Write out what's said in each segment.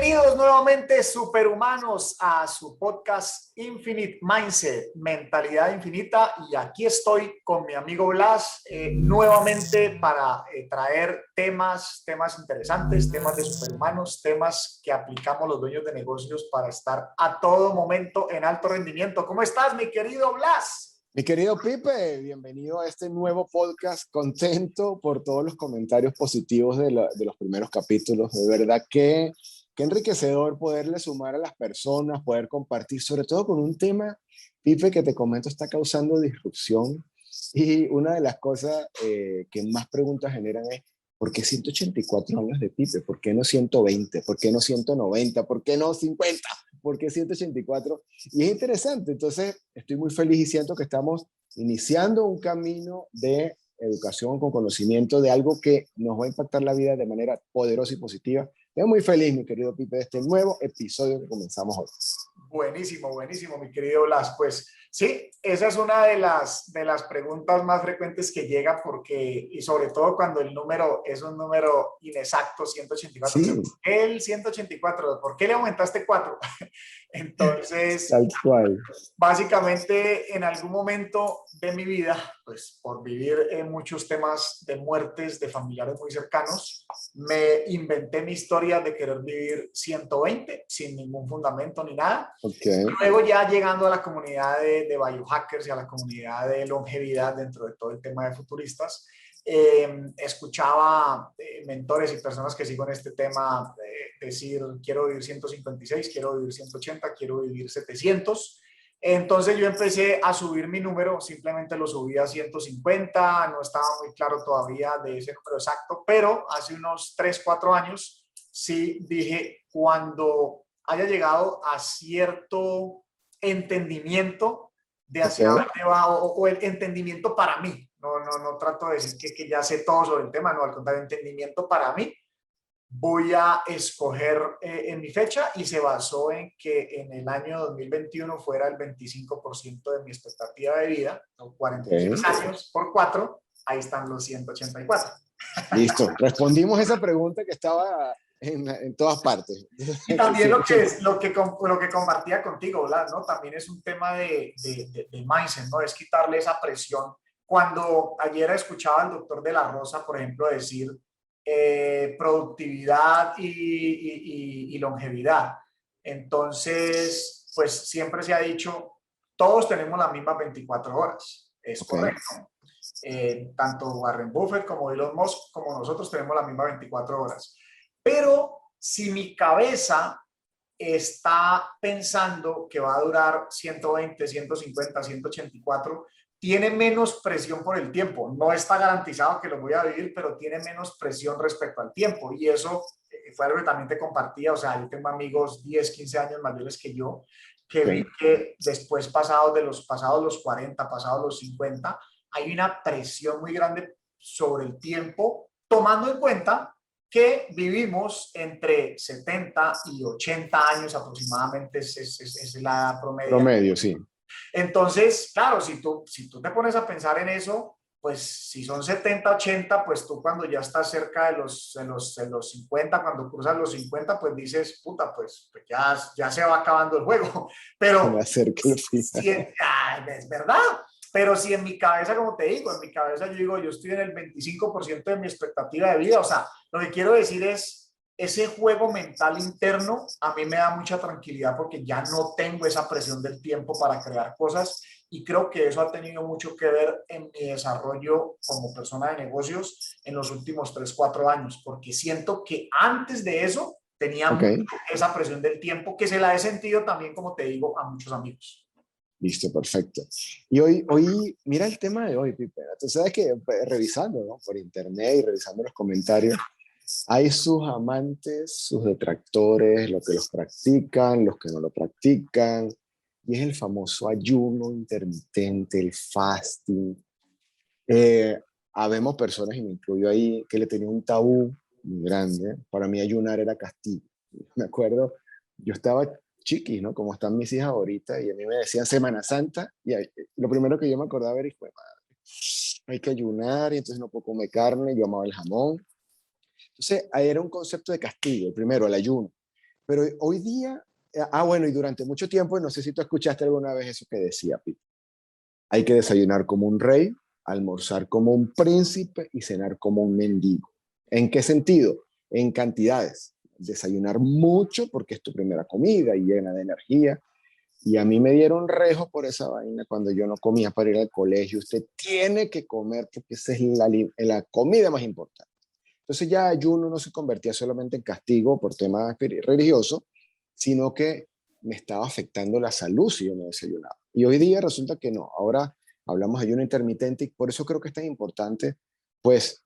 Bienvenidos nuevamente, superhumanos, a su podcast Infinite Mindset, Mentalidad Infinita. Y aquí estoy con mi amigo Blas nuevamente para traer temas interesantes, temas de superhumanos, temas que aplicamos los dueños de negocios para estar a todo momento en alto rendimiento. ¿Cómo estás, mi querido Blas? Mi querido Pipe, bienvenido a este nuevo podcast. Contento por todos los comentarios positivos de los primeros capítulos. De verdad que enriquecedor poderle sumar a las personas, poder compartir, sobre todo con un tema, Pipe, que te comento está causando disrupción. Y una de las cosas que más preguntas generan es, ¿por qué 184 años de Pipe? ¿Por qué no 120? ¿Por qué no 190? ¿Por qué no 50? ¿Por qué 184? Y es interesante, entonces estoy muy feliz y siento que estamos iniciando un camino de educación con conocimiento de algo que nos va a impactar la vida de manera poderosa y positiva. Estoy muy feliz, mi querido Pipe, de este nuevo episodio que comenzamos hoy. Buenísimo, buenísimo, mi querido Blas. Pues sí, esa es una de las preguntas más frecuentes que llega porque, y sobre todo cuando el número es un número inexacto, 184, Sí, pero ¿por qué el 184? ¿Por qué le aumentaste 4? Entonces, tal cual. básicamente, en algún momento de mi vida, pues por vivir en muchos temas de muertes de familiares muy cercanos, me inventé mi historia de querer vivir 120 sin ningún fundamento ni nada. Ok. Luego ya llegando a la comunidad de biohackers y a la comunidad de longevidad dentro de todo el tema de futuristas, escuchaba mentores y personas que sigo en este tema decir, quiero vivir 156, quiero vivir 180, quiero vivir 700. Entonces yo empecé a subir mi número, simplemente lo subí a 150, no estaba muy claro todavía de ese número exacto, pero hace unos 3, 4 años sí dije, cuando haya llegado a cierto entendimiento de Ok. hacia dónde va o el entendimiento para mí. No trato de decir que ya sé todo sobre el tema, no, al contrario, entendimiento para mí. Voy a escoger en mi fecha y se basó en que en el año 2021 fuera el 25% de mi expectativa de vida, ¿no? 46 Ok. años por 4, ahí están los 184. Listo. Respondimos esa pregunta que estaba en todas partes. Y también lo que 180. es lo que compartía contigo, Blas, ¿no? También es un tema de mindset, ¿no? Es quitarle esa presión. Cuando ayer escuchaba al doctor de la Rosa, por ejemplo, decir productividad y longevidad. Entonces, pues siempre se ha dicho, todos tenemos las mismas 24 horas. Es Ok. correcto. Tanto Warren Buffett como Elon Musk como nosotros tenemos las mismas 24 horas. Pero si mi cabeza está pensando que va a durar 120, 150, 184, tiene menos presión por el tiempo. No está garantizado que lo voy a vivir, pero tiene menos presión respecto al tiempo. Y eso fue algo que también te compartía. O sea, yo tengo amigos 10, 15 años mayores que yo, que vi Ok. que después pasados los 40, pasados los 50, hay una presión muy grande sobre el tiempo, tomando en cuenta que vivimos entre 70 y 80 años aproximadamente, es la edad promedio. Promedio, sí. Entonces, claro, si tú te pones a pensar en eso, pues si son 70, 80, pues tú cuando ya estás cerca de los 50, cuando cruzas los 50, pues dices, puta, pues ya se va acabando el juego. Se me Pero acerca el final. si, es verdad, pero si en mi cabeza, como te digo, en mi cabeza yo digo, yo estoy en el 25% de mi expectativa de vida, o sea, lo que quiero decir es, ese juego mental interno a mí me da mucha tranquilidad porque ya no tengo esa presión del tiempo para crear cosas y creo que eso ha tenido mucho que ver en mi desarrollo como persona de negocios en los últimos 3, 4 años, porque siento que antes de eso tenía Ok. mucho esa presión del tiempo que se la he sentido también, como te digo, a muchos amigos. Listo, perfecto. Y hoy, mira el tema de hoy, Pipe. Tú sabes que revisando, ¿no? Por internet y revisando los comentarios, hay sus amantes, sus detractores, los que los practican, los que no lo practican, y es el famoso ayuno intermitente, el fasting. Eh, Habemos personas, y me incluyo ahí, que le tenía un tabú muy grande. Para mí ayunar era castigo. Me acuerdo, yo estaba chiqui, ¿no? Como están mis hijas ahorita, y a mí me decían Semana Santa, y lo primero que yo me acordaba era, hijo de madre, hay que ayunar, y entonces no puedo comer carne, yo amaba el jamón. Entonces, ahí era un concepto de castigo, primero el ayuno. Pero hoy día, bueno, y durante mucho tiempo, no sé si tú escuchaste alguna vez eso que decía Pete. Hay que desayunar como un rey, almorzar como un príncipe y cenar como un mendigo. ¿En qué sentido? En cantidades. Desayunar mucho porque es tu primera comida y llena de energía. Y a mí me dieron rejo por esa vaina cuando yo no comía para ir al colegio. Usted tiene que comer porque esa es la comida más importante. Entonces ya ayuno no se convertía solamente en castigo por temas religiosos, sino que me estaba afectando la salud si yo no desayunaba. Y hoy día resulta que no. Ahora hablamos de ayuno intermitente y por eso creo que es tan importante, pues,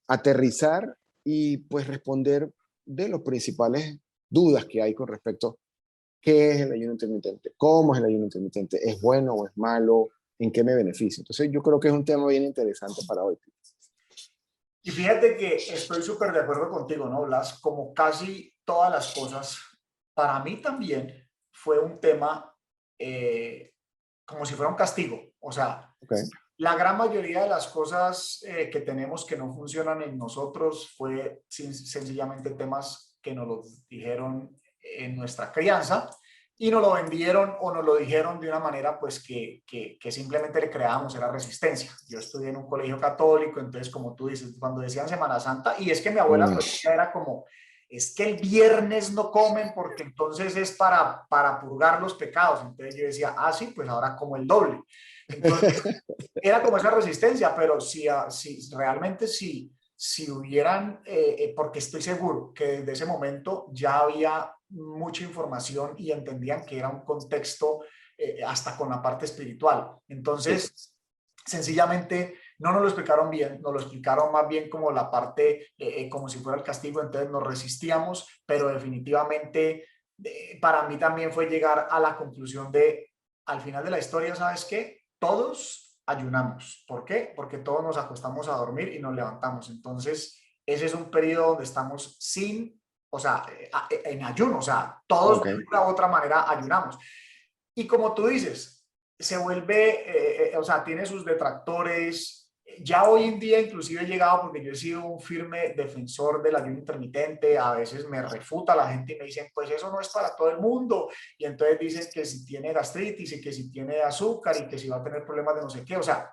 aterrizar y pues responder de las principales dudas que hay con respecto a qué es el ayuno intermitente, cómo es el ayuno intermitente, es bueno o es malo, en qué me beneficia. Entonces yo creo que es un tema bien interesante para hoy. Y fíjate que estoy súper de acuerdo contigo, ¿no, Blas? Como casi todas las cosas, para mí también fue un tema como si fuera un castigo. O sea, Okay. la gran mayoría de las cosas que tenemos que no funcionan en nosotros fue sencillamente temas que nos lo dijeron en nuestra crianza y nos lo vendieron o nos lo dijeron de una manera pues que simplemente le creábamos, era resistencia. Yo estudié en un colegio católico, entonces como tú dices, cuando decían Semana Santa, y es que mi abuela pues, era como, es que el viernes no comen porque entonces es para purgar los pecados. Entonces yo decía, ah, sí, pues ahora como el doble. Entonces era como esa resistencia, pero si realmente si hubieran, porque estoy seguro que desde ese momento ya había mucha información y entendían que era un contexto hasta con la parte espiritual. Sí. Entonces, sencillamente no nos lo explicaron bien, nos lo explicaron más bien como la parte, como si fuera el castigo, entonces nos resistíamos, pero definitivamente para mí también fue llegar a la conclusión de, al final de la historia, ¿sabes qué? Todos ayunamos. ¿Por qué? Porque todos nos acostamos a dormir y nos levantamos. Entonces, ese es un periodo donde estamos sin, o sea, en ayuno, o sea, todos de Okay. una u otra manera ayunamos. Y como tú dices, se vuelve, o sea, tiene sus detractores. Ya hoy en día inclusive he llegado, porque yo he sido un firme defensor del ayuno intermitente, a veces me refuta la gente y me dicen, pues eso no es para todo el mundo, y entonces dicen que si tiene gastritis y que si tiene azúcar y que si va a tener problemas de no sé qué, o sea,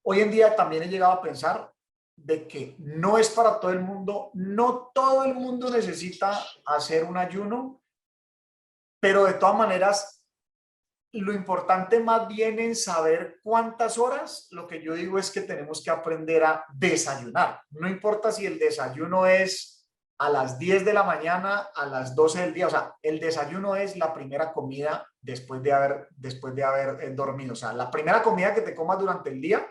hoy en día también he llegado a pensar de que no es para todo el mundo, no todo el mundo necesita hacer un ayuno, pero de todas maneras lo importante más bien en saber cuántas horas, lo que yo digo es que tenemos que aprender a desayunar. No importa si el desayuno es a las 10 de la mañana, a las 12 del día, o sea, el desayuno es la primera comida después de haber dormido. O sea, la primera comida que te comas durante el día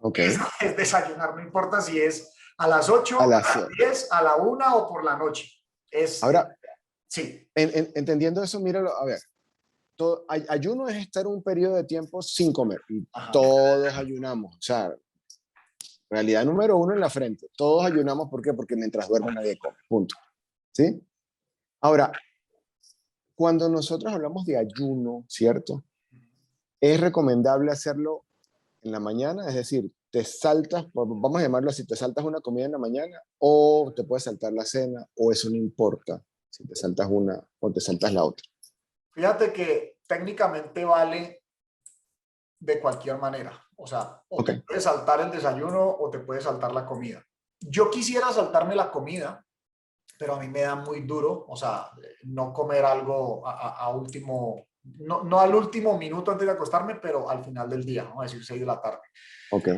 Okay. es desayunar, no importa si es a las 8, A a las, las 10, a la 1 o por la noche. ahora, Sí. entendiendo eso, míralo, a ver, ayuno es estar un periodo de tiempo sin comer y Ajá. todos ayunamos, o sea, realidad número uno en la frente, todos ayunamos, ¿por qué? Porque mientras duerme nadie come, punto, ¿sí? Ahora, cuando nosotros hablamos de ayuno, ¿cierto? Es recomendable hacerlo en la mañana, es decir, te saltas, vamos a llamarlo así, te saltas una comida en la mañana o te puedes saltar la cena o eso no importa si te saltas una o te saltas la otra. Fíjate que técnicamente vale de cualquier manera. O sea, o Ok, te puedes saltar el desayuno o te puedes saltar la comida. Yo quisiera saltarme la comida, pero a mí me da muy duro, o sea, no comer algo a último, no al último minuto antes de acostarme, pero al final del día, vamos a decir 6 de la tarde. ok,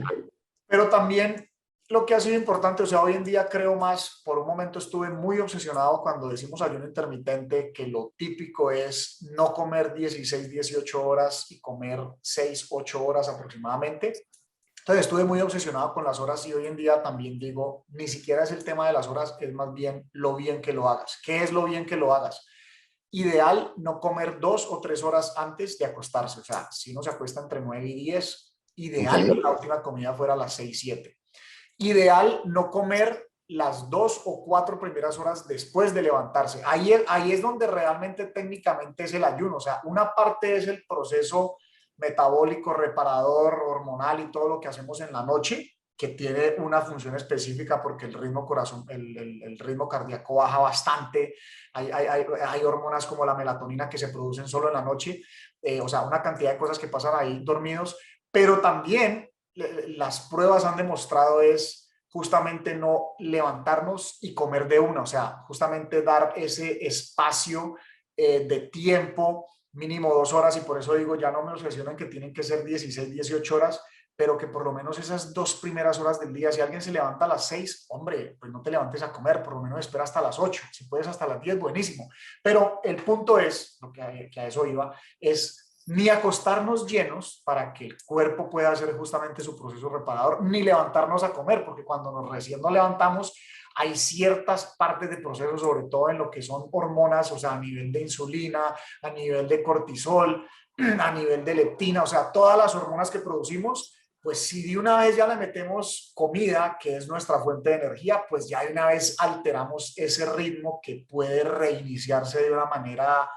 Pero también lo que ha sido importante, o sea, hoy en día creo más, por un momento estuve muy obsesionado cuando decimos ayuno intermitente, que lo típico es no comer 16, 18 horas y comer 6, 8 horas aproximadamente. Entonces estuve muy obsesionado con las horas y hoy en día también digo, ni siquiera es el tema de las horas, es más bien lo bien que lo hagas. ¿Qué es lo bien que lo hagas? Ideal no comer 2 o 3 horas antes de acostarse. O sea, si uno se acuesta entre 9 y 10, ok, ideal que la última comida fuera a las 6, 7. Ideal no comer las 2 o 4 primeras horas después de levantarse. Ahí es donde realmente técnicamente es el ayuno. O sea, una parte es el proceso metabólico, reparador, hormonal y todo lo que hacemos en la noche. que tiene una función específica porque el ritmo corazón, el ritmo cardíaco baja bastante. Hay hormonas como la melatonina que se producen solo en la noche, o sea, una cantidad de cosas que pasan ahí dormidos, pero también las pruebas han demostrado es justamente no levantarnos y comer de una, o sea, justamente dar ese espacio de tiempo, mínimo 2 horas, y por eso digo, ya no me obsesiono en que tienen que ser 16, 18 horas, pero que por lo menos esas 2 primeras horas del día, si alguien se levanta a las 6, hombre, pues no te levantes a comer, por lo menos espera hasta las 8, si puedes hasta las 10, buenísimo. Pero el punto es, lo que a eso iba, es ni acostarnos llenos para que el cuerpo pueda hacer justamente su proceso reparador, ni levantarnos a comer, porque cuando recién nos levantamos, hay ciertas partes del proceso, sobre todo en lo que son hormonas, o sea, a nivel de insulina, a nivel de cortisol, a nivel de leptina, o sea, todas las hormonas que producimos, pues si de una vez ya le metemos comida, que es nuestra fuente de energía, pues ya de una vez alteramos ese ritmo que puede reiniciarse de una manera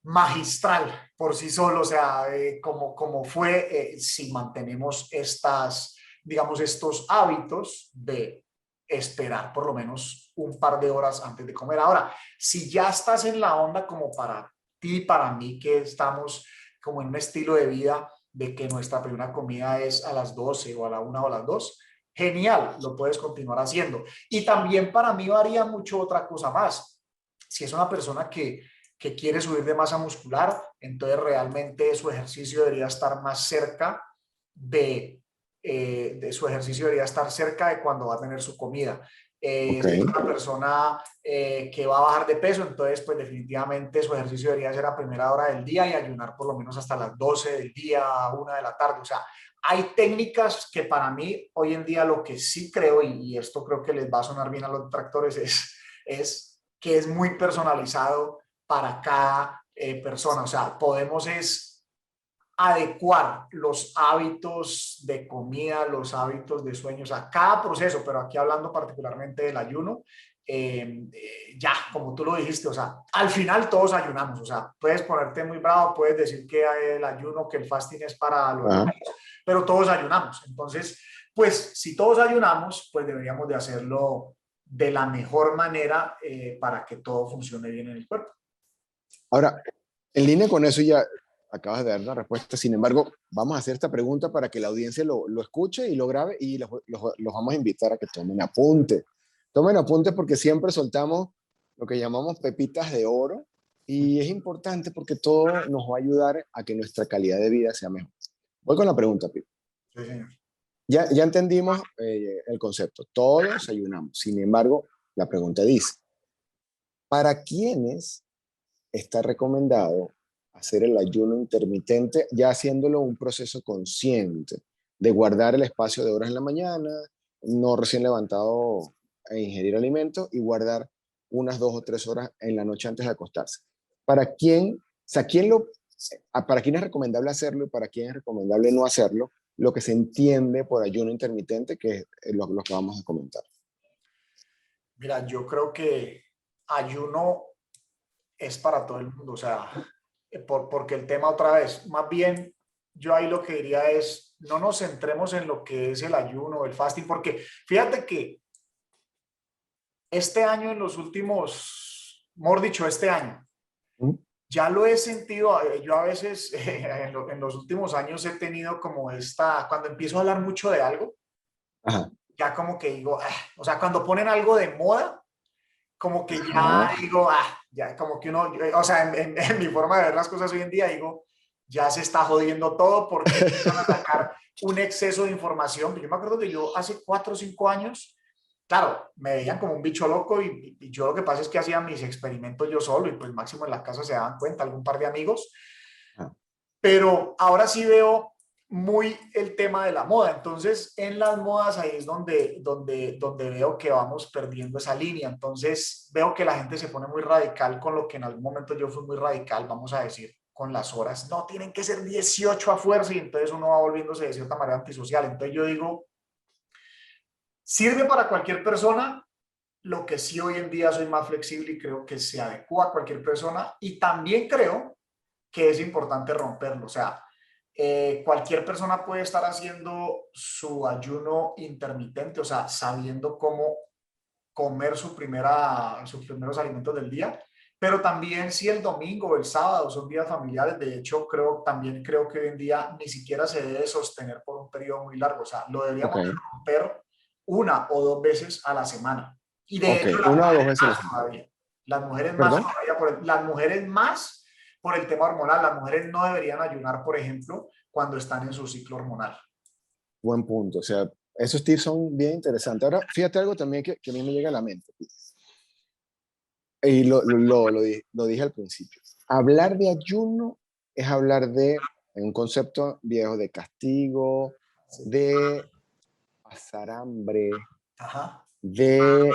magistral por sí solo, o sea, como fue si mantenemos estas, digamos, estos hábitos de esperar por lo menos un par de horas antes de comer. Ahora, si ya estás en la onda como para ti, para mí, que estamos como en un estilo de vida de que nuestra primera comida es a las 12 o a la 1 o a las 2, genial, lo puedes continuar haciendo. Y también para mí varía mucho otra cosa más. Si es una persona que quiere subir de masa muscular, entonces realmente su ejercicio debería estar más cerca de su ejercicio debería estar cerca de cuando va a tener su comida. Si es Ok. una persona que va a bajar de peso, entonces pues definitivamente su ejercicio debería ser a primera hora del día y ayunar por lo menos hasta las 12 del día, 1 de la tarde. O sea, hay técnicas que para mí hoy en día lo que sí creo, y esto creo que les va a sonar bien a los detractores, es que es muy personalizado para cada persona. O sea, podemos es adecuar los hábitos de comida, los hábitos de sueños a cada proceso, pero aquí hablando particularmente del ayuno, ya, como tú lo dijiste, o sea, al final todos ayunamos, o sea, puedes ponerte muy bravo, puedes decir que el ayuno, que el fasting es para los Ajá. ricos, pero todos ayunamos. Entonces, pues si todos ayunamos, pues deberíamos de hacerlo de la mejor manera para que todo funcione bien en el cuerpo. Ahora, en línea con eso ya acabas de dar una respuesta. Sin embargo, vamos a hacer esta pregunta para que la audiencia lo escuche y lo grabe y los vamos a invitar a que tomen apunte. Tomen apunte porque siempre soltamos lo que llamamos pepitas de oro y es importante porque todo nos va a ayudar a que nuestra calidad de vida sea mejor. Voy con la pregunta, Pipo. Sí, señor. Ya entendimos el concepto. Todos ayunamos. Sin embargo, la pregunta dice, ¿para quiénes está recomendado hacer el ayuno intermitente, ya haciéndolo un proceso consciente de guardar el espacio de horas en la mañana, no recién levantado a ingerir alimentos y guardar unas 2 o 3 horas en la noche antes de acostarse? ¿Para quién, o sea, para quién es recomendable hacerlo y para quién es recomendable no hacerlo? Lo que se entiende por ayuno intermitente, que es lo que vamos a comentar. Mira, yo creo que ayuno es para todo el mundo, o sea, porque el tema otra vez, más bien yo ahí lo que diría es, no nos centremos en lo que es el ayuno, el fasting, porque fíjate que este año en los últimos, mejor dicho, este año, ¿Mm? ya lo he sentido, yo a veces en los últimos años he tenido como esta, cuando empiezo a hablar mucho de algo, Ajá. ya como que digo, o sea, cuando ponen algo de moda, como que ya Ajá. digo, ya como que uno, o sea, en mi forma de ver las cosas hoy en día, digo, ya se está jodiendo todo porque van a sacar un exceso de información. Yo me acuerdo que yo hace 4 o 5 años, claro, me veían como un bicho loco y yo lo que pasa es que hacía mis experimentos yo solo y pues máximo en la casa se daban cuenta, algún par de amigos, Ajá. pero ahora sí veo muy el tema de la moda. Entonces, en las modas ahí es donde veo que vamos perdiendo esa línea. Entonces, veo que la gente se pone muy radical con lo que en algún momento yo fui muy radical, vamos a decir, con las horas. No, tienen que ser 18 a fuerza y entonces uno va volviéndose de cierta manera antisocial. Entonces yo digo, sirve para cualquier persona. Lo que sí hoy en día soy más flexible y creo que se adecua a cualquier persona. Y también creo que es importante romperlo. O sea, Cualquier persona puede estar haciendo su ayuno intermitente, o sea, sabiendo cómo comer sus primeros alimentos del día, pero también si el domingo o el sábado son días familiares, de hecho también creo que hoy en día ni siquiera se debe sostener por un periodo muy largo, o sea, lo Ok, deberíamos romper 1 o 2 veces a la semana. Y de ok, hecho las una o dos mujeres veces a la más semana. todavía, las mujeres más ¿Perdón? todavía, las mujeres más por el tema hormonal, las mujeres no deberían ayunar, por ejemplo, cuando están en su ciclo hormonal. Buen punto. O sea, esos tips son bien interesantes. Ahora, fíjate algo también que a mí me llega a la mente. Y lo dije al principio. Hablar de ayuno es hablar de un concepto viejo de castigo, Sí. de pasar hambre, Ajá. de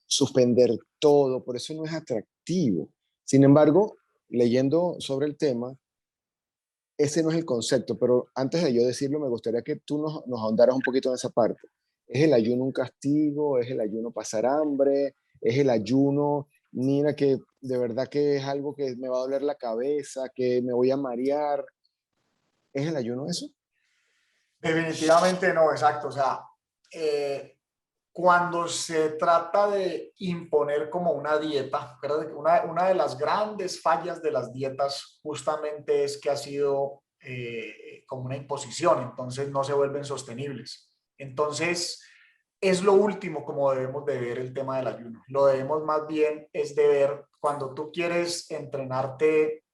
suspender todo. Por eso no es atractivo. Sin embargo, leyendo sobre el tema, ese no es el concepto, pero antes de yo decirlo, me gustaría que tú nos ahondaras un poquito en esa parte. ¿Es el ayuno un castigo? ¿Es el ayuno pasar hambre? ¿Es el ayuno, mira que de verdad que es algo que me va a doler la cabeza, que me voy a marear? ¿Es el ayuno eso? Definitivamente no, exacto. O sea, eh, cuando se trata de imponer como una dieta, acuérdate que una de las grandes fallas de las dietas justamente es que ha sido como una imposición, entonces no se vuelven sostenibles. Entonces, es lo último como debemos de ver el tema del ayuno. Lo debemos más bien es de ver cuando tú quieres entrenarte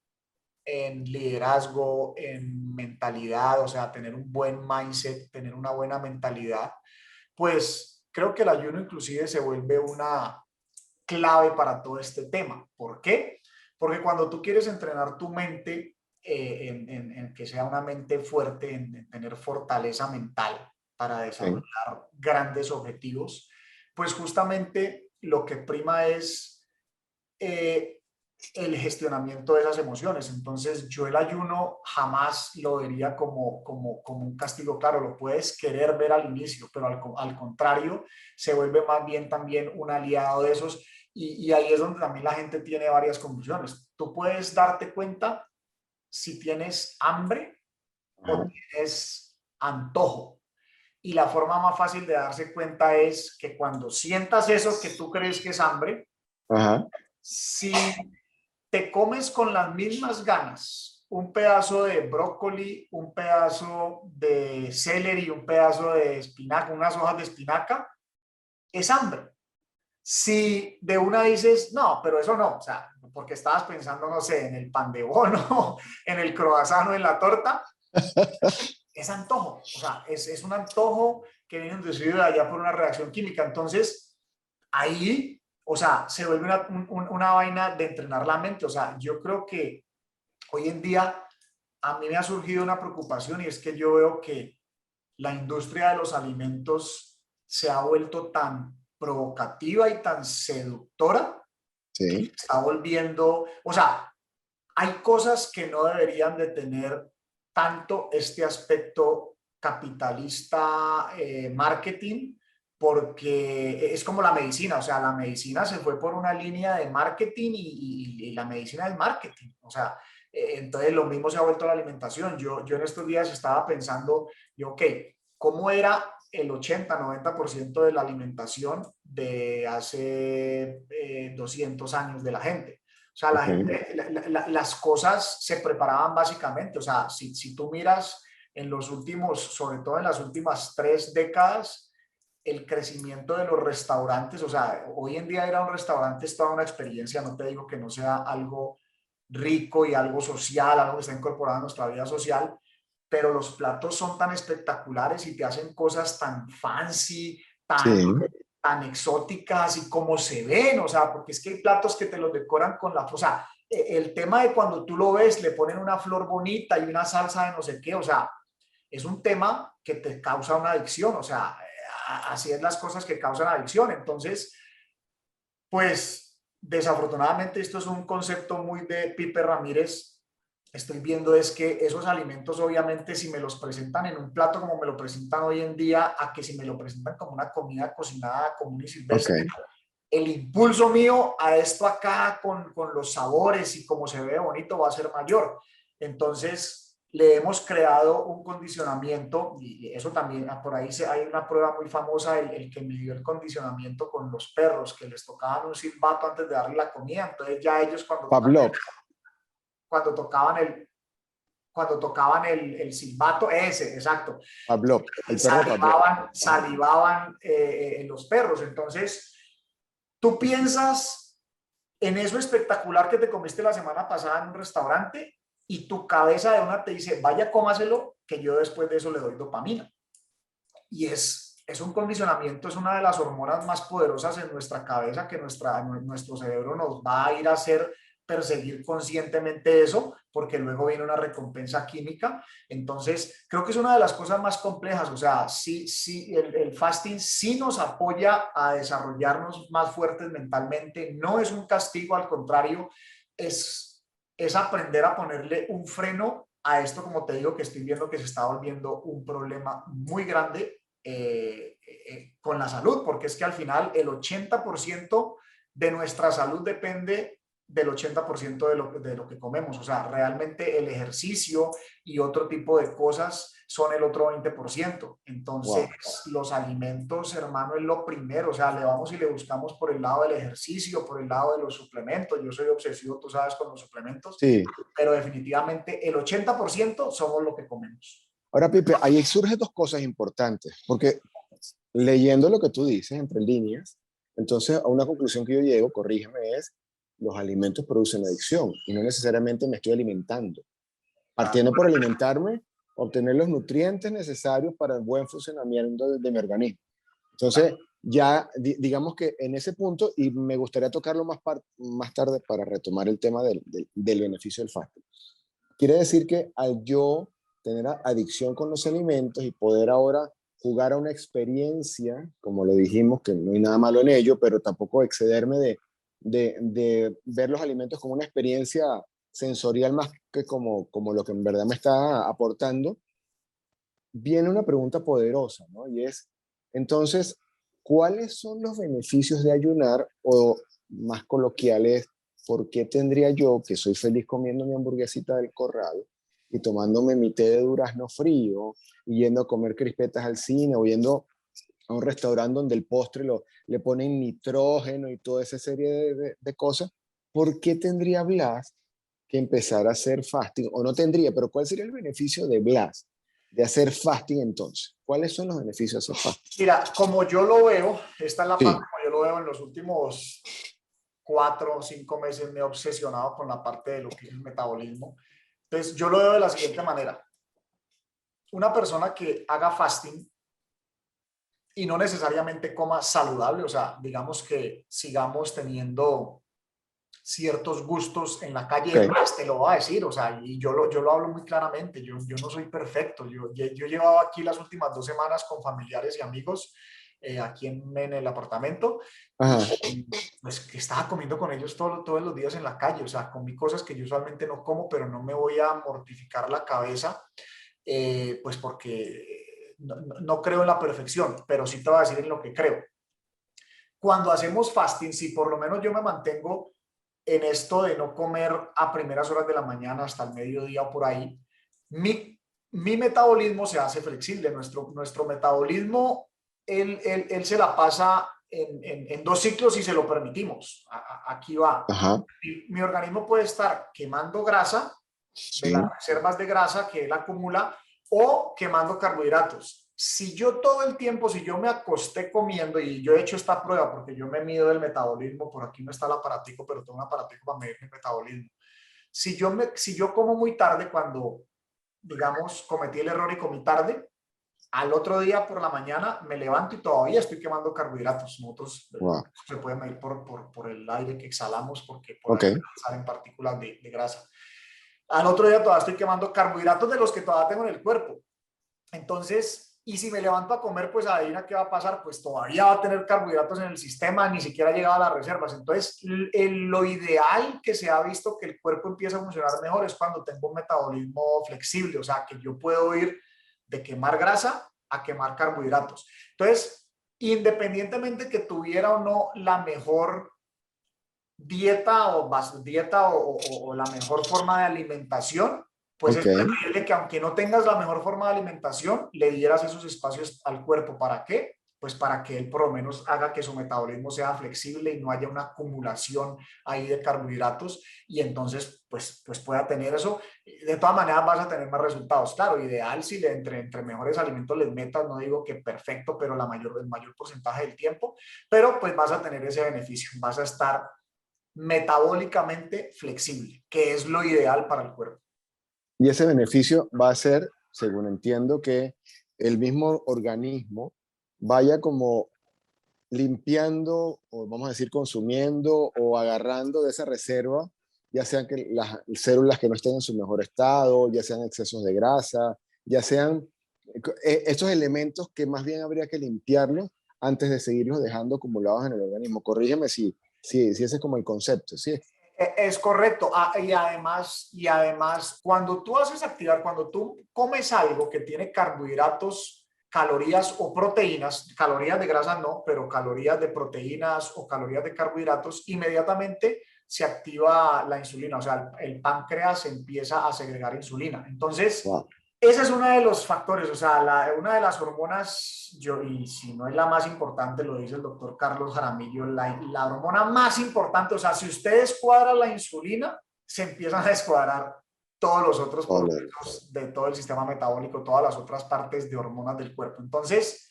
en liderazgo, en mentalidad, o sea, tener un buen mindset, tener una buena mentalidad, pues creo que el ayuno inclusive se vuelve una clave para todo este tema. ¿Por qué? Porque cuando tú quieres entrenar tu mente en que sea una mente fuerte, en tener fortaleza mental para Sí, desarrollar grandes objetivos, pues justamente lo que prima es eh, el gestionamiento de esas emociones. Entonces, yo el ayuno jamás lo vería como un castigo. Claro, lo puedes querer ver al inicio, pero al contrario, se vuelve más bien también un aliado de esos. Y ahí es donde también la gente tiene varias conclusiones. Tú puedes darte cuenta si tienes hambre o ajá, tienes antojo. Y la forma más fácil de darse cuenta es que cuando sientas eso que tú crees que es hambre, ajá, si te comes con las mismas ganas un pedazo de brócoli, un pedazo de celery, un pedazo de espinaca, unas hojas de espinaca, es hambre. Si de una dices, no, pero eso no, o sea, porque estabas pensando, no sé, en el pan de bono, en el croissant o en la torta, es antojo, o sea, es un antojo que viene inducido de allá por una reacción química. Entonces, ahí, o sea, se vuelve una vaina de entrenar la mente. O sea, yo creo que hoy en día a mí me ha surgido una preocupación y es que yo veo que la industria de los alimentos se ha vuelto tan provocativa y tan seductora que se sí, está volviendo, o sea, hay cosas que no deberían de tener tanto este aspecto capitalista marketing, porque es como la medicina, o sea, la medicina se fue por una línea de marketing y la medicina es marketing, o sea, entonces lo mismo se ha vuelto la alimentación. Yo en estos días estaba pensando, ok, ¿cómo era el 80-90% de la alimentación de hace 200 años de la gente? O sea, la ok, gente, las cosas se preparaban básicamente. O sea, si tú miras en los últimos, sobre todo en las últimas 3 décadas, el crecimiento de los restaurantes, o sea, hoy en día ir a un restaurante es toda una experiencia, no te digo que no sea algo rico y algo social, algo que está incorporado a nuestra vida social, pero los platos son tan espectaculares y te hacen cosas tan fancy, sí, tan exóticas y como se ven, o sea, porque es que hay platos que te los decoran con la, o sea, el tema de cuando tú lo ves, le ponen una flor bonita y una salsa de no sé qué, o sea, es un tema que te causa una adicción, o sea, así es las cosas que causan adicción. Entonces, pues desafortunadamente esto es un concepto muy de Pipe Ramírez. Estoy viendo es que esos alimentos obviamente si me los presentan en un plato como me lo presentan hoy en día, a que si me lo presentan como una comida cocinada común y ok, silvestre, el impulso mío a esto acá con los sabores y cómo se ve bonito va a ser mayor. Entonces, le hemos creado un condicionamiento y eso también, por ahí hay una prueba muy famosa, el que midió el condicionamiento con los perros, que les tocaban un silbato antes de darle la comida. Entonces ya ellos Pavlov. cuando tocaban el silbato, ese, exacto, Pavlov, el perro de Pavlov. salivaban los perros. Entonces, tú piensas en eso espectacular que te comiste la semana pasada en un restaurante y tu cabeza de una te dice, vaya, cómaselo, que yo después de eso le doy dopamina. Y es un condicionamiento, es una de las hormonas más poderosas en nuestra cabeza que nuestro cerebro nos va a ir a hacer perseguir conscientemente eso, porque luego viene una recompensa química. Entonces, creo que es una de las cosas más complejas. O sea, sí, el fasting sí nos apoya a desarrollarnos más fuertes mentalmente. No es un castigo, al contrario, es aprender a ponerle un freno a esto, como te digo, que estoy viendo que se está volviendo un problema muy grande con la salud, porque es que al final el 80% de nuestra salud depende del 80% de lo que comemos. O sea, realmente el ejercicio y otro tipo de cosas son el otro 20%. Entonces, los alimentos, hermano, es lo primero. O sea, le vamos y le buscamos por el lado del ejercicio, por el lado de los suplementos. Yo soy obsesivo, tú sabes, con los suplementos. Sí. Pero definitivamente el 80% somos lo que comemos. Ahora, Pipe, ahí surgen dos cosas importantes, porque leyendo lo que tú dices entre líneas, entonces a una conclusión que yo llego, corrígeme, es los alimentos producen adicción y no necesariamente me estoy alimentando. Partiendo por alimentarme, obtener los nutrientes necesarios para el buen funcionamiento de mi organismo. Entonces, ya digamos que en ese punto, y me gustaría tocarlo más tarde para retomar el tema del beneficio del fasting. Quiere decir que al yo tener adicción con los alimentos y poder ahora jugar a una experiencia, como lo dijimos, que no hay nada malo en ello, pero tampoco excederme de ver los alimentos como una experiencia sensorial más que como lo que en verdad me está aportando, viene una pregunta poderosa, ¿no? Y es, entonces, ¿cuáles son los beneficios de ayunar? O más coloquiales, ¿por qué tendría yo, que soy feliz comiendo mi hamburguesita del Corral y tomándome mi té de durazno frío y yendo a comer crispetas al cine o yendo a un restaurante donde el postre le ponen nitrógeno y toda esa serie de cosas? ¿Por qué tendría Blas que empezar a hacer fasting? O no tendría, pero ¿cuál sería el beneficio de Blas de hacer fasting entonces? ¿Cuáles son los beneficios de hacer fasting? Mira, como yo lo veo, esta es la Sí. parte como yo lo veo en los últimos 4 o 5 meses me he obsesionado con la parte de lo que es el metabolismo. Entonces, yo lo veo de la siguiente manera. Una persona que haga fasting y no necesariamente coma saludable, o sea, digamos que sigamos teniendo ciertos gustos en la calle, Okay. más te lo voy a decir, o sea, y yo lo hablo muy claramente, yo no soy perfecto, yo llevaba aquí las últimas 2 semanas con familiares y amigos aquí en el apartamento, y pues que estaba comiendo con ellos todos los días en la calle, o sea, comí cosas que yo usualmente no como, pero no me voy a mortificar la cabeza, pues porque no creo en la perfección, pero sí te voy a decir en lo que creo. Cuando hacemos fasting, si por lo menos yo me mantengo en esto de no comer a primeras horas de la mañana hasta el mediodía o por ahí, mi metabolismo se hace flexible. Nuestro metabolismo, él se la pasa en 2 ciclos si se lo permitimos. Aquí va. Ajá. Mi organismo puede estar quemando grasa de las reservas de grasa que él acumula o quemando carbohidratos. Si yo todo el tiempo, si yo me acosté comiendo, y yo he hecho esta prueba porque yo me mido el metabolismo, por aquí no está el aparatico, pero tengo un aparatico para medir mi metabolismo. Si yo como muy tarde, cuando, digamos, cometí el error y comí tarde, al otro día por la mañana me levanto y todavía estoy quemando carbohidratos. Nosotros se puede medir por el aire que exhalamos, porque por ahí salen partículas de grasa. Al otro día todavía estoy quemando carbohidratos de los que todavía tengo en el cuerpo. Entonces, y si me levanto a comer, pues adivina qué va a pasar, pues todavía va a tener carbohidratos en el sistema, ni siquiera ha llegado a las reservas. Entonces, lo ideal que se ha visto que el cuerpo empieza a funcionar mejor es cuando tengo un metabolismo flexible, o sea, que yo puedo ir de quemar grasa a quemar carbohidratos. Entonces, independientemente que tuviera o no la mejor dieta o la mejor forma de alimentación, pues es Ok. preferible que aunque no tengas la mejor forma de alimentación, le dieras esos espacios al cuerpo. ¿Para qué? Pues para que él por lo menos haga que su metabolismo sea flexible y no haya una acumulación ahí de carbohidratos y entonces pues pueda tener eso. De todas maneras vas a tener más resultados. Claro, ideal si entre mejores alimentos les metas, no digo que perfecto, pero el mayor porcentaje del tiempo, pero pues vas a tener ese beneficio, vas a estar metabólicamente flexible, que es lo ideal para el cuerpo. Y ese beneficio va a ser, según entiendo, que el mismo organismo vaya como limpiando, o vamos a decir consumiendo o agarrando de esa reserva, ya sean que las células que no estén en su mejor estado, ya sean excesos de grasa, ya sean estos elementos que más bien habría que limpiarlos antes de seguirlos dejando acumulados en el organismo. Corrígeme si ese es como el concepto, ¿sí? Es correcto. Y además, cuando tú haces activar, cuando tú comes algo que tiene carbohidratos, calorías o proteínas, calorías de grasa no, pero calorías de proteínas o calorías de carbohidratos, inmediatamente se activa la insulina, o sea, el páncreas empieza a segregar insulina. Entonces, Wow. ese es uno de los factores, o sea, una de las hormonas, y si no es la más importante, lo dice el doctor Carlos Jaramillo, la hormona más importante, o sea, si usted descuadra la insulina, se empiezan a descuadrar todos los otros Ole. procesos de todo el sistema metabólico, todas las otras partes de hormonas del cuerpo. Entonces,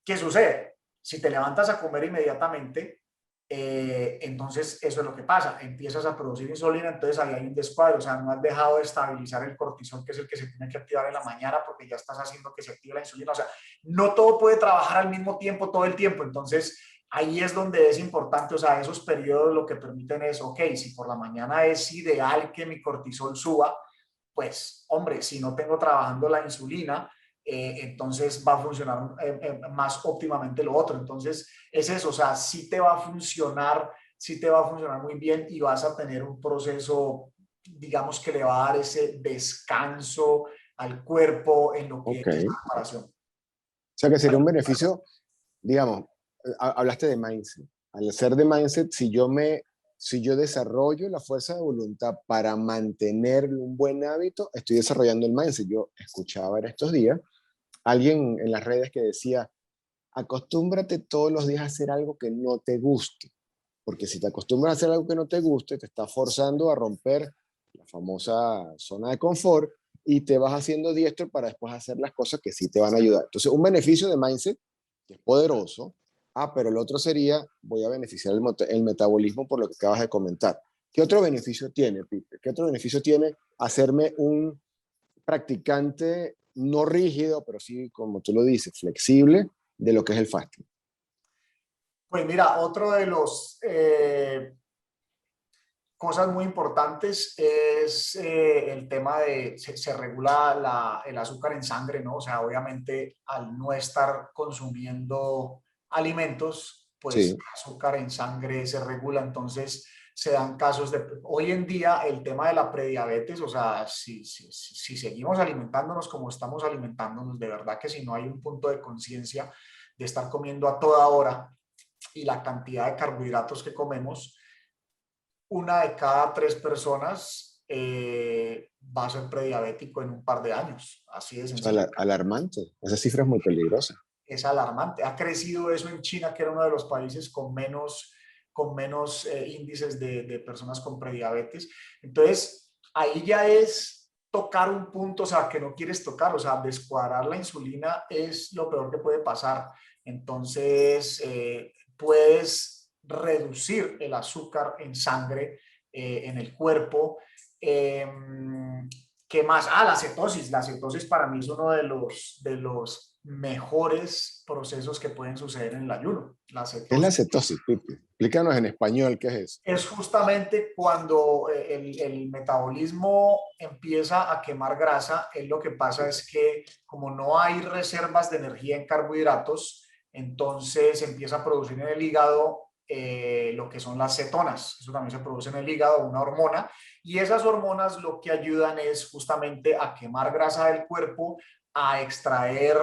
¿qué sucede? Si te levantas a comer inmediatamente, entonces eso es lo que pasa, empiezas a producir insulina, entonces ahí hay un descuadro, o sea, no has dejado de estabilizar el cortisol, que es el que se tiene que activar en la mañana, porque ya estás haciendo que se active la insulina, o sea, no todo puede trabajar al mismo tiempo, todo el tiempo, entonces ahí es donde es importante, o sea, esos periodos lo que permiten es, ok, si por la mañana es ideal que mi cortisol suba, pues, hombre, si no tengo trabajando la insulina, entonces va a funcionar más óptimamente lo otro. Entonces, es eso, o sea, sí te va a funcionar muy bien y vas a tener un proceso, digamos, que le va a dar ese descanso al cuerpo en lo que Ok. es la O preparación. sea que sería un beneficio, digamos, hablaste de mindset. Al ser de mindset, si yo desarrollo la fuerza de voluntad para mantener un buen hábito, estoy desarrollando el mindset. Yo escuchaba en estos días alguien en las redes que decía, acostúmbrate todos los días a hacer algo que no te guste, porque si te acostumbras a hacer algo que no te guste, te está forzando a romper la famosa zona de confort y te vas haciendo diestro para después hacer las cosas que sí te van a ayudar. Entonces, un beneficio de mindset que es poderoso. Pero el otro sería, voy a beneficiar el metabolismo por lo que acabas de comentar. ¿Qué otro beneficio tiene, Pipe? ¿Qué otro beneficio tiene hacerme un practicante no rígido, pero sí, como tú lo dices, flexible de lo que es el fasting? Pues mira, otro de los cosas muy importantes es el tema de, se regula el azúcar en sangre, ¿no? O sea, obviamente al no estar consumiendo alimentos, pues el Sí, azúcar en sangre se regula, entonces se dan casos de, hoy en día el tema de la prediabetes, o sea, si seguimos alimentándonos como estamos alimentándonos, de verdad que si no hay un punto de conciencia de estar comiendo a toda hora y la cantidad de carbohidratos que comemos, una de cada tres personas va a ser prediabético en un par de años. Así de es sencillo. alarmante. Esa cifra es muy peligrosa. Es alarmante. Ha crecido eso en China, que era uno de los países con menos índices de personas con prediabetes. Entonces, ahí ya es tocar un punto, o sea, que no quieres tocar, o sea, descuadrar la insulina es lo peor que puede pasar. Entonces, puedes reducir el azúcar en sangre, en el cuerpo. Eh, ¿Qué más? La cetosis. La cetosis para mí es uno de los mejores procesos que pueden suceder en el ayuno. La ¿Qué es la cetosis cetosis, Pipe? Explícanos en español qué es eso. es justamente cuando el metabolismo empieza a quemar grasa. Lo que pasa es que como no hay reservas de energía en carbohidratos, entonces empieza a producir en el hígado lo que son las cetonas. Eso también se produce en el hígado, una hormona, y esas hormonas lo que ayudan es justamente a quemar grasa del cuerpo, a extraer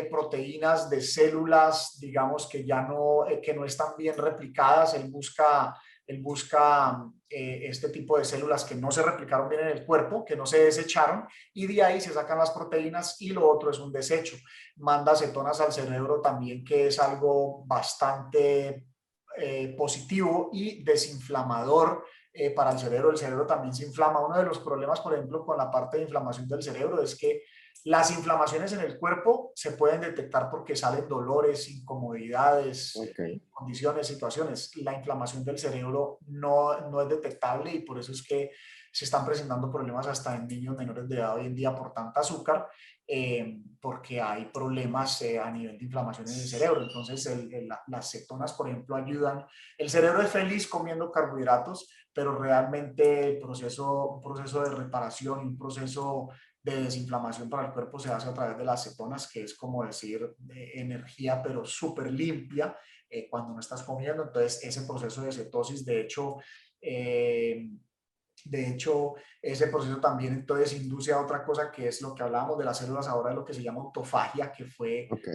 proteínas de células, digamos, que ya no, que no están bien replicadas. Él busca él busca este tipo de células que no se replicaron bien en el cuerpo, que no se desecharon, y de ahí se sacan las proteínas, y lo otro es un desecho. Manda cetonas al cerebro también, que es algo bastante positivo y desinflamador para el cerebro. El cerebro también se inflama. Uno de los problemas, por ejemplo, con la parte de inflamación del cerebro es que las inflamaciones en el cuerpo se pueden detectar porque salen dolores, incomodidades, Ok. condiciones, situaciones. La inflamación del cerebro no es detectable, y por eso es que se están presentando problemas hasta en niños menores de edad hoy en día por tanta azúcar, porque hay problemas a nivel de inflamación en el cerebro. Entonces, las cetonas, por ejemplo, ayudan. El cerebro es feliz comiendo carbohidratos, pero realmente un proceso de reparación, un proceso de desinflamación para el cuerpo se hace a través de las cetonas, que es como decir energía, pero súper limpia cuando no estás comiendo. Entonces, ese proceso de cetosis, de hecho, ese proceso también entonces induce a otra cosa, que es lo que hablábamos de las células ahora, de lo que se llama autofagia, que fue Ok.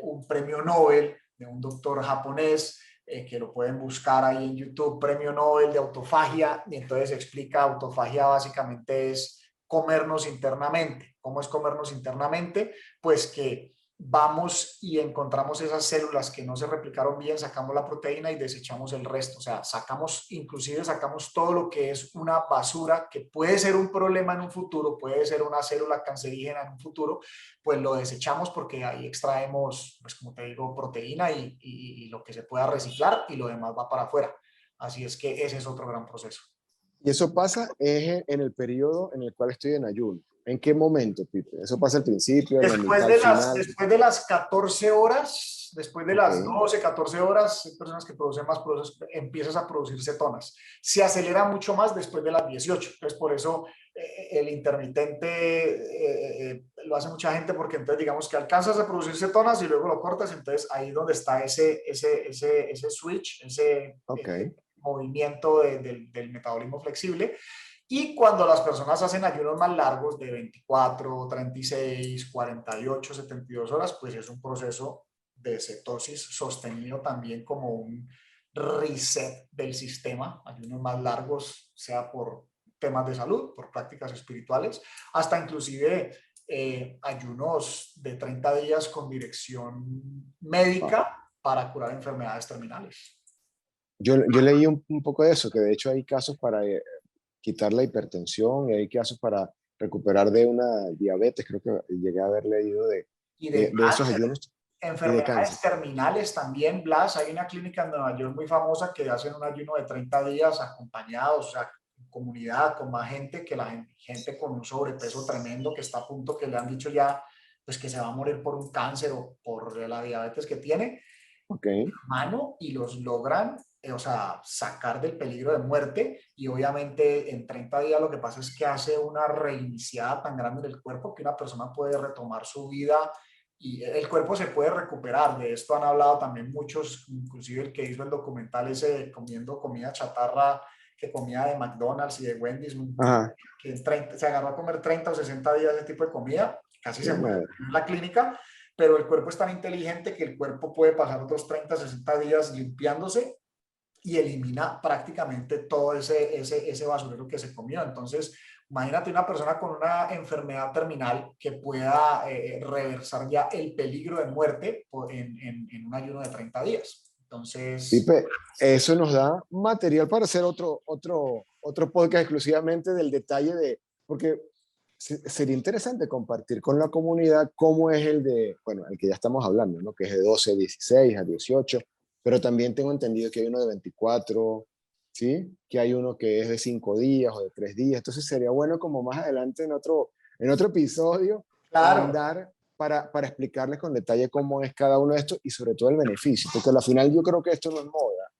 un premio Nobel de un doctor japonés, que lo pueden buscar ahí en YouTube, premio Nobel de autofagia, y entonces explica: autofagia básicamente es comernos internamente. ¿Cómo es comernos internamente? Pues que vamos y encontramos esas células que no se replicaron bien, sacamos la proteína y desechamos el resto. O sea, inclusive sacamos todo lo que es una basura, que puede ser un problema en un futuro, puede ser una célula cancerígena en un futuro, pues lo desechamos, porque ahí extraemos, pues como te digo, proteína y lo que se pueda reciclar, y lo demás va para afuera. Así es que ese es otro gran proceso. Y eso pasa es en el periodo en el cual estoy en ayuno. ¿En qué momento, Pipe? ¿Eso pasa al principio, en la mitad, al final? Después de las 14 horas, después de Ok. las 12, 14 horas, hay personas que producen más, empiezas a producir cetonas. Se acelera mucho más después de las 18. Entonces, por eso el intermitente lo hace mucha gente, porque entonces digamos que alcanzas a producir cetonas y luego lo cortas. Entonces, ahí donde está ese switch, Ok. ese movimiento del metabolismo flexible. Y cuando las personas hacen ayunos más largos, de 24, 36, 48, 72 horas, pues es un proceso de cetosis sostenido también, como un reset del sistema. Ayunos más largos, sea por temas de salud, por prácticas espirituales, hasta inclusive ayunos de 30 días con dirección Wow. médica para curar enfermedades terminales. Yo leí un poco de eso, que de hecho hay casos para quitar la hipertensión y hay casos para recuperar de una diabetes, creo que llegué a haber leído Y de de esos cáncer, ayunos y de cáncer. enfermedades terminales también, Blas. Hay una clínica en Nueva York muy famosa que hacen un ayuno de 30 días acompañados, o sea, en comunidad, con más gente, que gente con un sobrepeso tremendo, que está a punto, que le han dicho ya, pues que se va a morir por un cáncer o por la diabetes que tiene, Ok. mano, y los logran, o sea, sacar del peligro de muerte. Y obviamente en 30 días lo que pasa es que hace una reiniciada tan grande en el cuerpo, que una persona puede retomar su vida y el cuerpo se puede recuperar. De esto han hablado también muchos, inclusive el que hizo el documental ese de comiendo comida chatarra, que comía de McDonald's y de Wendy's, Ajá. que se agarró a comer 30 o 60 días ese tipo de comida, casi se Qué muere madre. en la clínica. Pero el cuerpo es tan inteligente que el cuerpo puede pasar otros 30, 60 días limpiándose, y elimina prácticamente todo ese basurero que se comió. Entonces, imagínate una persona con una enfermedad terminal que pueda reversar ya el peligro de muerte en un ayuno de 30 días. Entonces, Pipe, eso nos da material para hacer otro podcast exclusivamente del detalle de, porque sería interesante compartir con la comunidad cómo es el de, bueno, el que ya estamos hablando, ¿no? Que es de 12, 16 a 18, pero también tengo entendido que hay uno de 24, ¿sí? Que hay uno que es de 5 días o de 3 días. Entonces sería bueno como más adelante en otro episodio claro, ahondar para explicarles con detalle cómo es cada uno de estos y sobre todo el beneficio, porque al final yo creo que esto no es moda,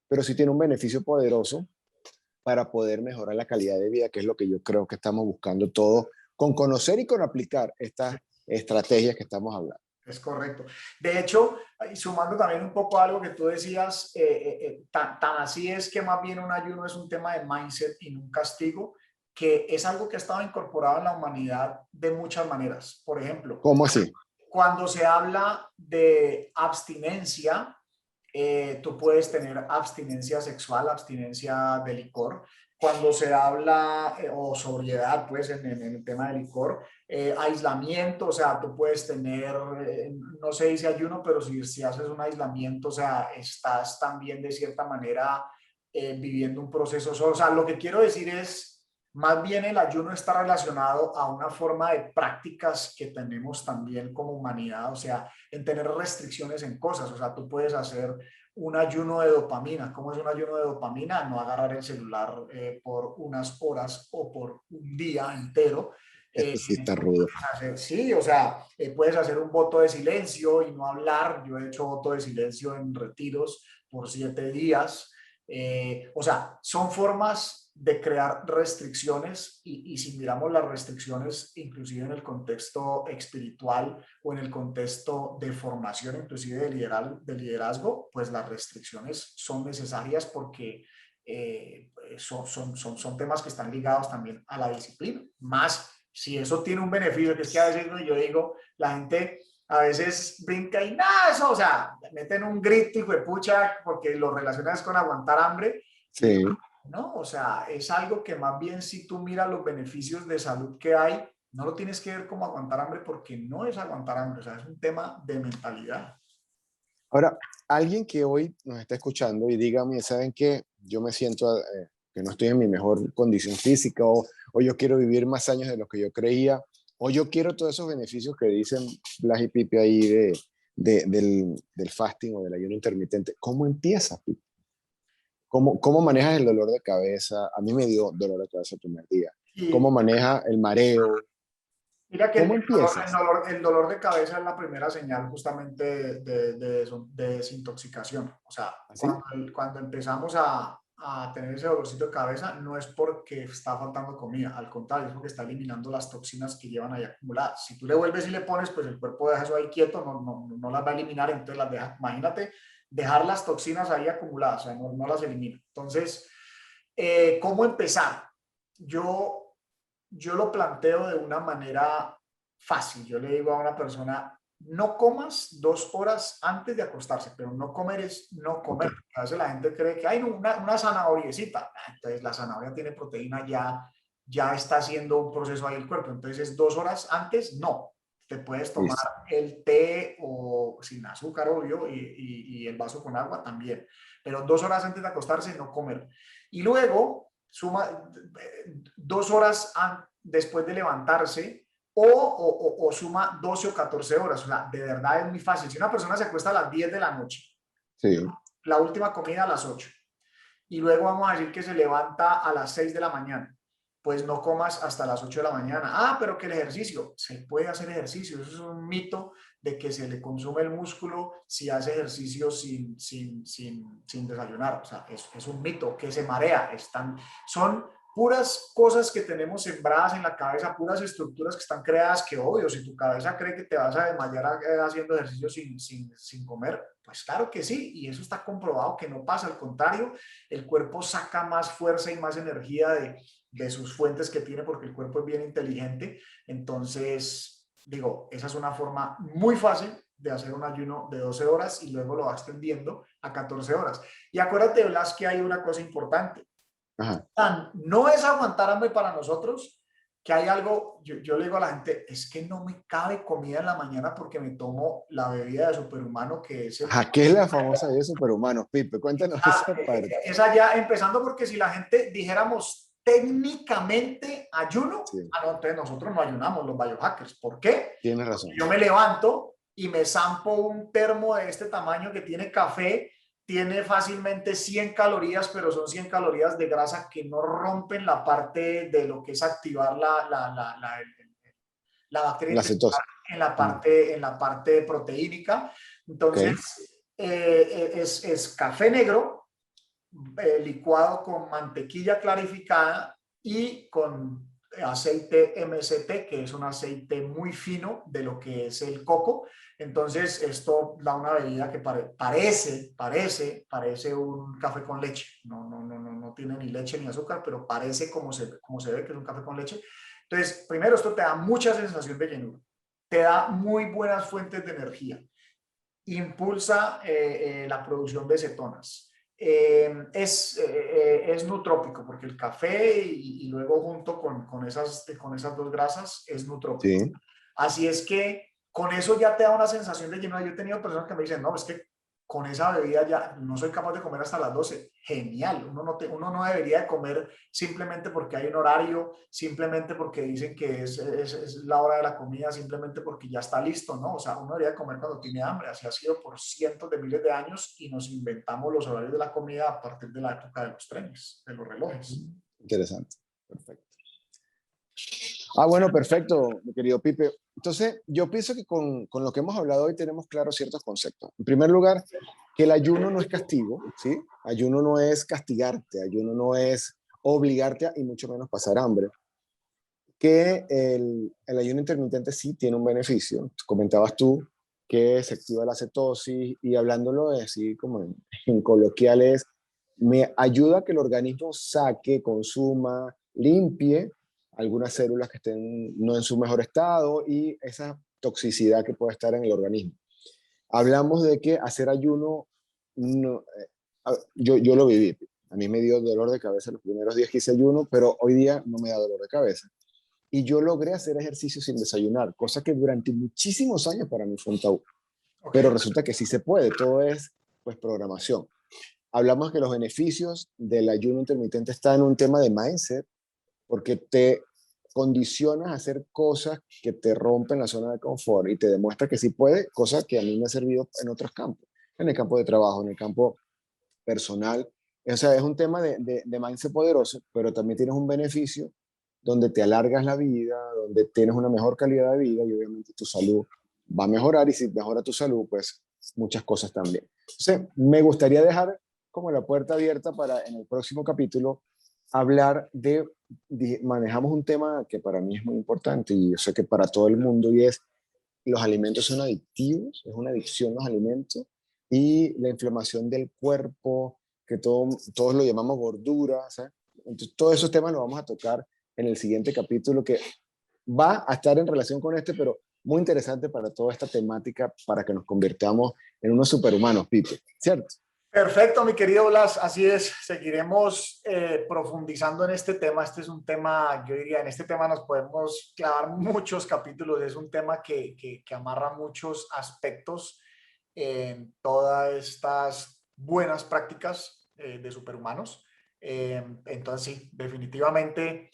pero sí tiene un beneficio poderoso para poder mejorar la calidad de vida, que es lo que yo creo que estamos buscando todos, con conocer y con aplicar estas estrategias que estamos hablando. es correcto. De hecho, y sumando también un poco a algo que tú decías, tan así es que más bien un ayuno es un tema de mindset y no un castigo, que es algo que ha estado incorporado en la humanidad de muchas maneras. Por ejemplo, ¿Cómo así? cuando se habla de abstinencia, Tú puedes tener abstinencia sexual, abstinencia de licor. Cuando se habla, o sobriedad, pues en el tema de licor, aislamiento, o sea, tú puedes tener, no se dice ayuno, pero si haces un aislamiento, o sea, estás también de cierta manera viviendo un proceso solo. O sea, lo que quiero decir es, más bien el ayuno está relacionado a una forma de prácticas que tenemos también como humanidad, o sea, en tener restricciones en cosas. O sea, tú puedes hacer un ayuno de dopamina. ¿Cómo es un ayuno de dopamina? No agarrar el celular por unas horas o por un día entero. Eso sí está rudo. Sí, o sea, puedes hacer un voto de silencio y no hablar. Yo he hecho voto de silencio en retiros por 7 días. O sea, son formas de crear restricciones y si miramos las restricciones inclusive en el contexto espiritual o en el contexto de formación inclusive de liderazgo, pues las restricciones son necesarias porque son temas que están ligados también a la disciplina. Más si eso tiene un beneficio, que es que a veces yo digo, la gente a veces brinca y nada, eso, o sea, meten un grito y pucha porque lo relacionas con aguantar hambre. Y Sí. no, o sea, es algo que más bien si tú miras los beneficios de salud que hay, no lo tienes que ver como aguantar hambre porque no es aguantar hambre, o sea, es un tema de mentalidad. Ahora, alguien que hoy nos está escuchando y dígame, ¿saben qué? Yo me siento que no estoy en mi mejor condición física o yo quiero vivir más años de lo que yo creía o yo quiero todos esos beneficios que dicen Blas y Pipe ahí del fasting o del ayuno intermitente. ¿Cómo empiezas, Pipe? ¿Cómo manejas el dolor de cabeza? A mí me dio dolor de cabeza el primer día. ¿Cómo Y manejas el mareo? mira que ¿Cómo empiezas? el dolor de cabeza es la primera señal justamente de desintoxicación. O sea, ¿Así? cuando empezamos a tener ese dolorcito de cabeza, no es porque está faltando comida, al contrario, es porque está eliminando las toxinas que llevan ahí acumuladas. Si tú le vuelves y le pones, pues el cuerpo deja eso ahí quieto, no las va a eliminar, entonces las deja. Imagínate dejar las toxinas ahí acumuladas, o sea, no las elimina. Entonces, ¿cómo empezar? Yo yo lo planteo de una manera fácil. Yo le digo a una persona, no comas 2 horas antes de acostarse, pero no comer es no Ok, comer. A veces la gente cree que hay una zanahoriecita. Entonces la zanahoria tiene proteína, ya está haciendo un proceso ahí el cuerpo. Entonces 2 horas antes, no. Te puedes tomar listo. el té o sin azúcar, obvio, y el vaso con agua también. Pero 2 horas antes de acostarse, no comer. Y luego suma 2 horas después de levantarse o suma 12 o 14 horas. O sea, de verdad es muy fácil. Si una persona se acuesta a las 10 de la noche, Sí, la última comida a las 8 y luego vamos a decir que se levanta a las 6 de la mañana, pues no comas hasta las 8 de la mañana. Ah, pero que el ejercicio, se puede hacer ejercicio. Eso es un mito de que se le consume el músculo si hace ejercicio sin desayunar. O sea, es un mito que se marea. Son puras cosas que tenemos sembradas en la cabeza, puras estructuras que están creadas que, obvio, si tu cabeza cree que te vas a desmayar haciendo ejercicio sin comer, pues claro que sí, y eso está comprobado que no pasa, al contrario, el cuerpo saca más fuerza y más energía de sus fuentes que tiene porque el cuerpo es bien inteligente. Entonces, digo, esa es una forma muy fácil de hacer un ayuno de 12 horas y luego lo va extendiendo a 14 horas. Y acuérdate, Blas, que hay una cosa importante. ajá. No es aguantar hambre para nosotros, que hay algo, yo le digo a la gente, es que no me cabe comida en la mañana porque me tomo la bebida de superhumano que es el... Ajá, ¿qué es la famosa de superhumanos, Pipe? Cuéntanos esa parte. Es allá, empezando porque si la gente dijéramos técnicamente ayuno, Sí, no, entonces nosotros no ayunamos los biohackers. ¿Por qué? tienes Porque razón. yo me levanto y me zampo un termo de este tamaño que tiene café, tiene fácilmente 100 calorías, pero son 100 calorías de grasa que no rompen la parte de lo que es activar la bacteria La intestinal cetosa. Mm, en la parte proteínica. ok, Entonces, es café negro, licuado con mantequilla clarificada y con aceite MCT, que es un aceite muy fino de lo que es el coco. Entonces, esto da una bebida que parece un café con leche. No tiene ni leche ni azúcar, pero parece como se ve que es un café con leche. Entonces, primero, esto te da mucha sensación de llenura, te da muy buenas fuentes de energía. impulsa la producción de cetonas. Es nutrópico porque el café y luego junto con esas dos grasas es nutrópico. Sí, Así es que con eso ya te da una sensación de llenura. Yo he tenido personas que me dicen, no, es que con esa bebida ya no soy capaz de comer hasta las 12. Genial, uno no debería de comer simplemente porque hay un horario, simplemente porque dicen que es la hora de la comida, simplemente porque ya está listo, ¿no? O sea, uno debería comer cuando tiene hambre. Así ha sido por cientos de miles de años y nos inventamos los horarios de la comida a partir de la época de los trenes, de los relojes. interesante. Perfecto. Ah, bueno, perfecto, mi querido Pipe. Entonces, yo pienso que con lo que hemos hablado hoy tenemos claros ciertos conceptos. En primer lugar, que el ayuno no es castigo, ¿sí? Ayuno no es castigarte, ayuno no es obligarte y mucho menos pasar hambre. Que el ayuno intermitente sí tiene un beneficio. Comentabas tú que se activa la cetosis y hablándolo así como en coloquiales, me ayuda a que el organismo saque, consuma, limpie algunas células que estén no en su mejor estado y esa toxicidad que puede estar en el organismo. Hablamos de que hacer ayuno, no, yo lo viví. A mí me dio dolor de cabeza los primeros días que hice ayuno, pero hoy día no me da dolor de cabeza y yo logré hacer ejercicio sin desayunar, cosa que durante muchísimos años para mí fue un tabú. Ok, Pero resulta que sí se puede, todo es pues programación. Hablamos que los beneficios del ayuno intermitente están en un tema de mindset, porque te condicionas a hacer cosas que te rompen la zona de confort y te demuestra que sí puede, cosa que a mí me ha servido en otros campos, en el campo de trabajo, en el campo personal. O sea, es un tema de mindset poderoso, pero también tienes un beneficio donde te alargas la vida, donde tienes una mejor calidad de vida y obviamente tu salud va a mejorar y si mejora tu salud, pues muchas cosas también. Entonces, me gustaría dejar como la puerta abierta para en el próximo capítulo hablar manejamos un tema que para mí es muy importante y yo sé que para todo el mundo y es los alimentos son adictivos, es una adicción los alimentos y la inflamación del cuerpo, que todos lo llamamos gordura, ¿sabes? Entonces, todos esos temas los vamos a tocar en el siguiente capítulo que va a estar en relación con este, pero muy interesante para toda esta temática para que nos convirtamos en unos superhumanos, Pipe, ¿cierto? perfecto, mi querido Blas, así es, seguiremos profundizando en este tema. Este es un tema, yo diría, en este tema nos podemos clavar muchos capítulos, es un tema que amarra muchos aspectos en todas estas buenas prácticas de superhumanos. Entonces, sí, definitivamente,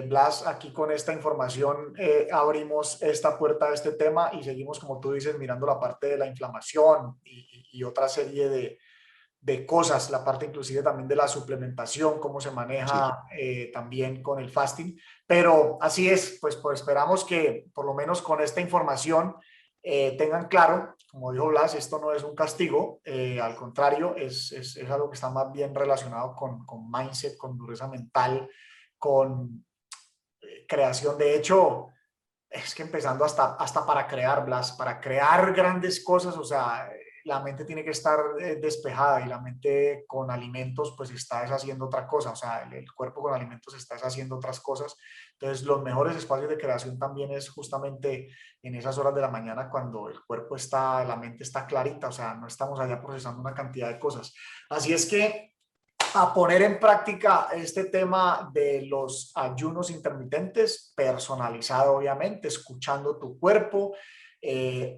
Blas, aquí con esta información abrimos esta puerta a este tema y seguimos, como tú dices, mirando la parte de la inflamación y otra serie de cosas, la parte inclusive también de la suplementación, cómo se Sí, maneja también con el fasting. Pero así es, pues esperamos que por lo menos con esta información tengan claro, como dijo Blas, esto no es un castigo, al contrario, es algo que está más bien relacionado con mindset, con dureza mental, con creación. De hecho, es que empezando hasta para crear, Blas, para crear grandes cosas, o sea, la mente tiene que estar despejada y la mente con alimentos pues está deshaciendo otra cosa, o sea, el cuerpo con alimentos está deshaciendo otras cosas. Entonces, los mejores espacios de creación también es justamente en esas horas de la mañana cuando el cuerpo está, la mente está clarita, o sea, no estamos allá procesando una cantidad de cosas. Así es que a poner en práctica este tema de los ayunos intermitentes, personalizado obviamente, escuchando tu cuerpo,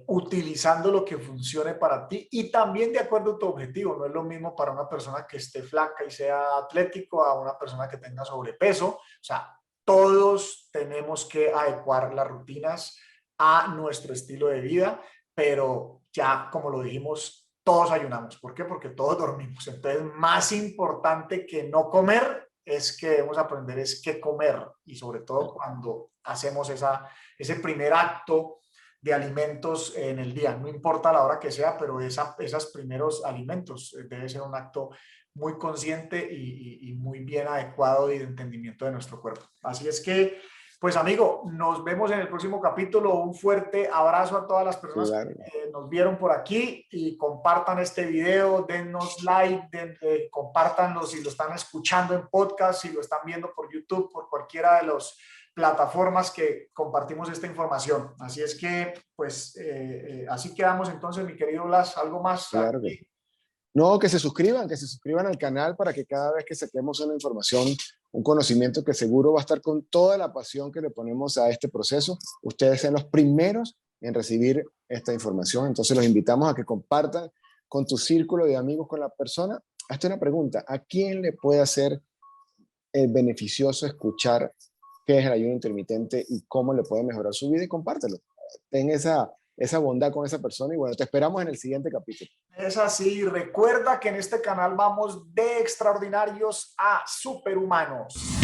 utilizando lo que funcione para ti y también de acuerdo a tu objetivo. No es lo mismo para una persona que esté flaca y sea atlético a una persona que tenga sobrepeso. O sea, todos tenemos que adecuar las rutinas a nuestro estilo de vida, pero ya como lo dijimos, todos ayunamos. ¿Por qué? Porque todos dormimos. Entonces, más importante que no comer es que debemos aprender es qué comer y sobre todo cuando hacemos ese primer acto de alimentos en el día. No importa la hora que sea, pero esos primeros alimentos debe ser un acto muy consciente y muy bien adecuado de entendimiento de nuestro cuerpo. Así es que pues amigo, nos vemos en el próximo capítulo. Un fuerte abrazo a todas las personas claro. que nos vieron por aquí y compartan este video, dennos like, compártanlo si lo están escuchando en podcast, si lo están viendo por YouTube, por cualquiera de plataformas que compartimos esta información. Así es que, pues, así quedamos entonces, mi querido Blas. ¿Algo más? Claro que no, que se suscriban al canal para que cada vez que saquemos una información, un conocimiento que seguro va a estar con toda la pasión que le ponemos a este proceso, ustedes sean los primeros en recibir esta información. Entonces los invitamos a que compartan con tu círculo de amigos, con la persona. Hazte una pregunta: ¿a quién le puede hacer beneficioso escuchar qué es el ayuno intermitente y cómo le puede mejorar su vida? Y compártelo. Ten esa bondad con esa persona y bueno, te esperamos en el siguiente capítulo. Es así. Recuerda que en este canal vamos de extraordinarios a superhumanos.